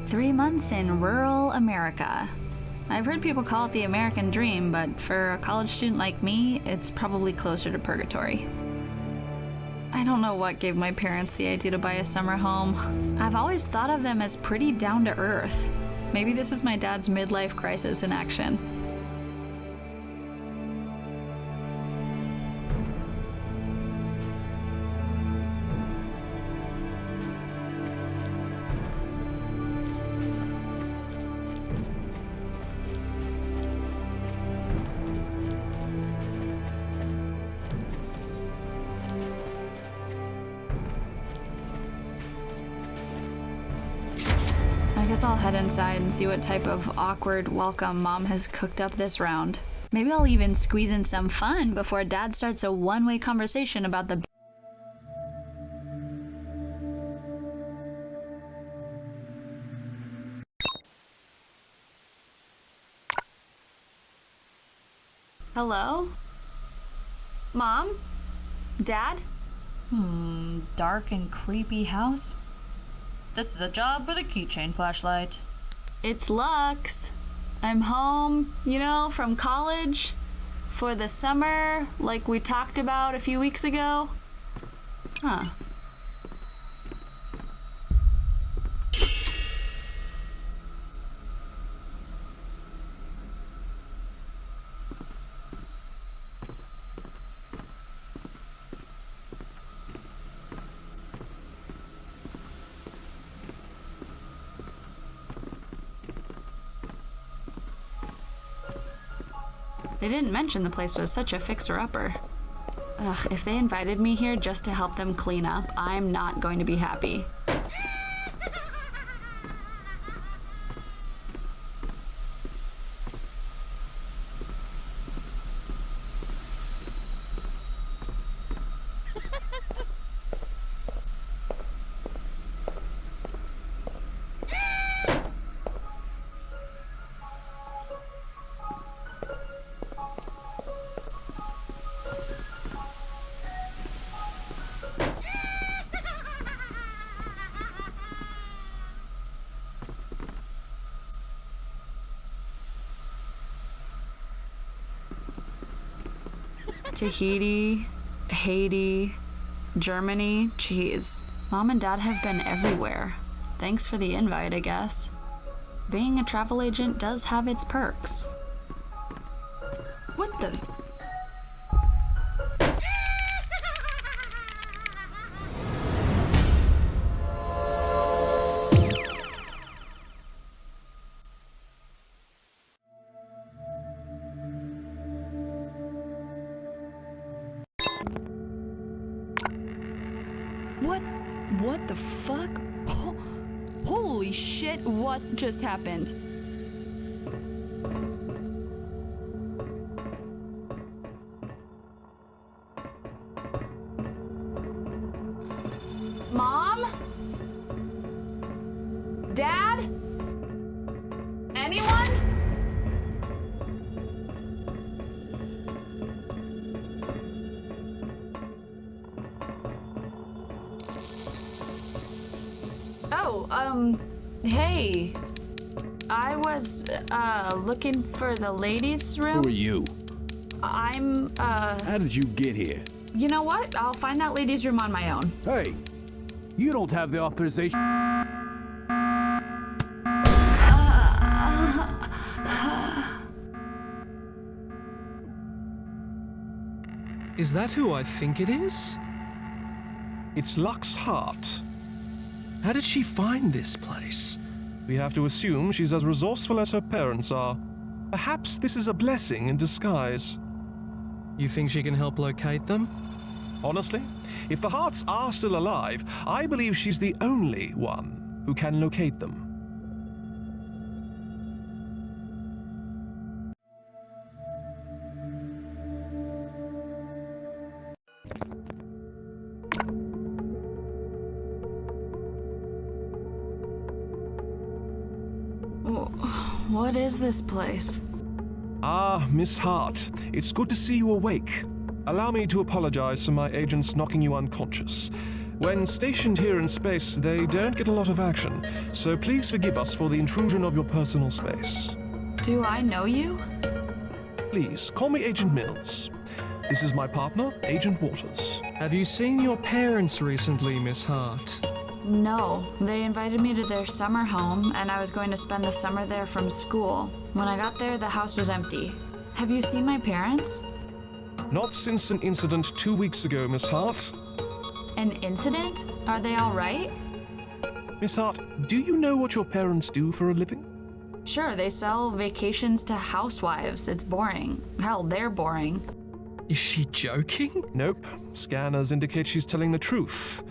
3 months in rural America. I've heard people call it the American dream, but for a college student like me, it's probably closer to purgatory. I don't know what gave my parents the idea to buy a summer home. I've always thought of them as pretty down to earth. Maybe this is my dad's midlife crisis in action. I guess I'll head inside and see what type of awkward welcome Mom has cooked up this round. Maybe I'll even squeeze in some fun before Dad starts a one-way conversation about the... Hello? Mom? Dad? Dark and creepy house? This is a job for the keychain flashlight. It's Lux. I'm home, from college for the summer, like we talked about a few weeks ago. Huh. They didn't mention the place was such a fixer-upper. Ugh, if they invited me here just to help them clean up, I'm not going to be happy. Tahiti, Haiti, Germany, jeez. Mom and Dad have been everywhere. Thanks for the invite, I guess. Being a travel agent does have its perks. What the? What the fuck? Holy shit, what just happened? Mom? Dad? Anyone? Hey. I was, looking for the ladies' room. Who are you? I'm, How did you get here? You know what? I'll find that ladies' room on my own. Hey, you don't have the authorization. Is that who I think it is? It's Lux Hart. How did she find this place? We have to assume she's as resourceful as her parents are. Perhaps this is a blessing in disguise. You think she can help locate them? Honestly, if the Harts are still alive, I believe she's the only one who can locate them. What is this place? Ah, Miss Hart, it's good to see you awake. Allow me to apologize for my agents knocking you unconscious. When stationed here in space, they don't get a lot of action, so please forgive us for the intrusion of your personal space. Do I know you? Please, call me Agent Mills. This is my partner, Agent Waters. Have you seen your parents recently, Miss Hart? No. They invited me to their summer home, and I was going to spend the summer there from school. When I got there, the house was empty. Have you seen my parents? Not since an incident 2 weeks ago, Miss Hart. An incident? Are they all right? Miss Hart, do you know what your parents do for a living? Sure, they sell vacations to housewives. It's boring. Hell, they're boring. Is she joking? Nope. Scanners indicate she's telling the truth.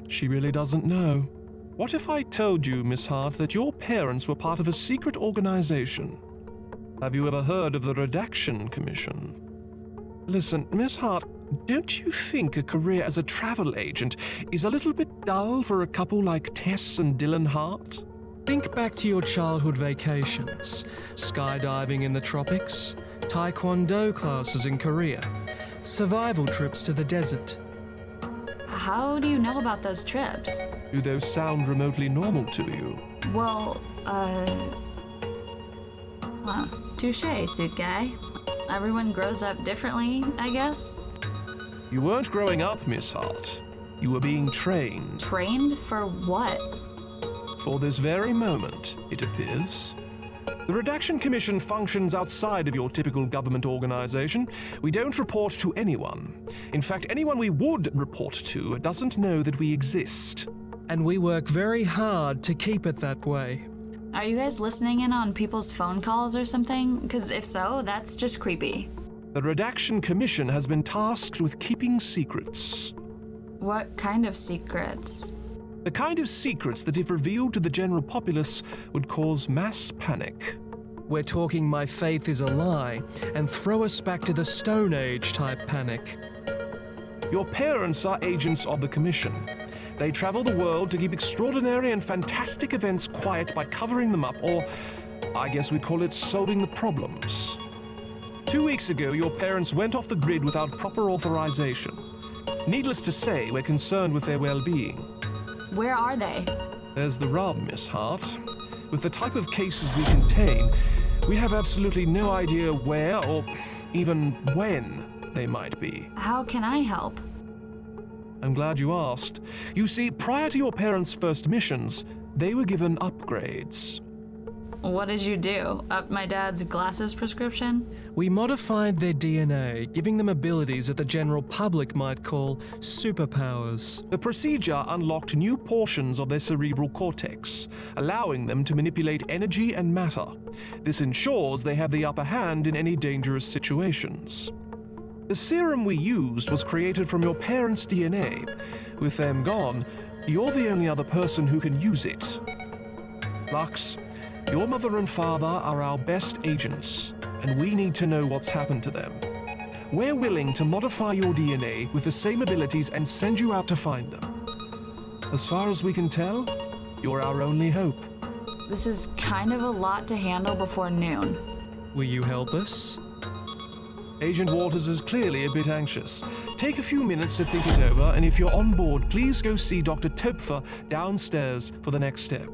She really doesn't know. What if I told you, Miss Hart, that your parents were part of a secret organization? Have you ever heard of the Redaction Commission? Listen, Miss Hart, don't you think a career as a travel agent is a little bit dull for a couple like Tess and Dylan Hart? Think back to your childhood vacations. Skydiving in the tropics, taekwondo classes in Korea, survival trips to the desert. How do you know about those trips? Do those sound remotely normal to you? Well, touche, suit guy. Everyone grows up differently, I guess. You weren't growing up, Miss Hart. You were being trained. Trained for what? For this very moment, it appears. The Redaction Commission functions outside of your typical government organization. We don't report to anyone. In fact, anyone we would report to doesn't know that we exist. And we work very hard to keep it that way. Are you guys listening in on people's phone calls or something? Because if so, that's just creepy. The Redaction Commission has been tasked with keeping secrets. What kind of secrets? The kind of secrets that, if revealed to the general populace, would cause mass panic. We're talking my faith is a lie and throw us back to the Stone Age type panic. Your parents are agents of the Commission. They travel the world to keep extraordinary and fantastic events quiet by covering them up, or I guess we'd call it solving the problems. 2 weeks ago, your parents went off the grid without proper authorization. Needless to say, we're concerned with their well-being. Where are they? There's the rub, Miss Hart. With the type of cases we contain, we have absolutely no idea where or even when they might be. How can I help? I'm glad you asked. You see, prior to your parents' first missions, they were given upgrades. What did you do? Up my dad's glasses prescription? We modified their DNA, giving them abilities that the general public might call superpowers. The procedure unlocked new portions of their cerebral cortex, allowing them to manipulate energy and matter. This ensures they have the upper hand in any dangerous situations. The serum we used was created from your parents' DNA. With them gone, you're the only other person who can use it. Lux, your mother and father are our best agents, and we need to know what's happened to them. We're willing to modify your DNA with the same abilities and send you out to find them. As far as we can tell, you're our only hope. This is kind of a lot to handle before noon. Will you help us? Agent Waters is clearly a bit anxious. Take a few minutes to think it over, and if you're on board, please go see Dr. Topfer downstairs for the next step.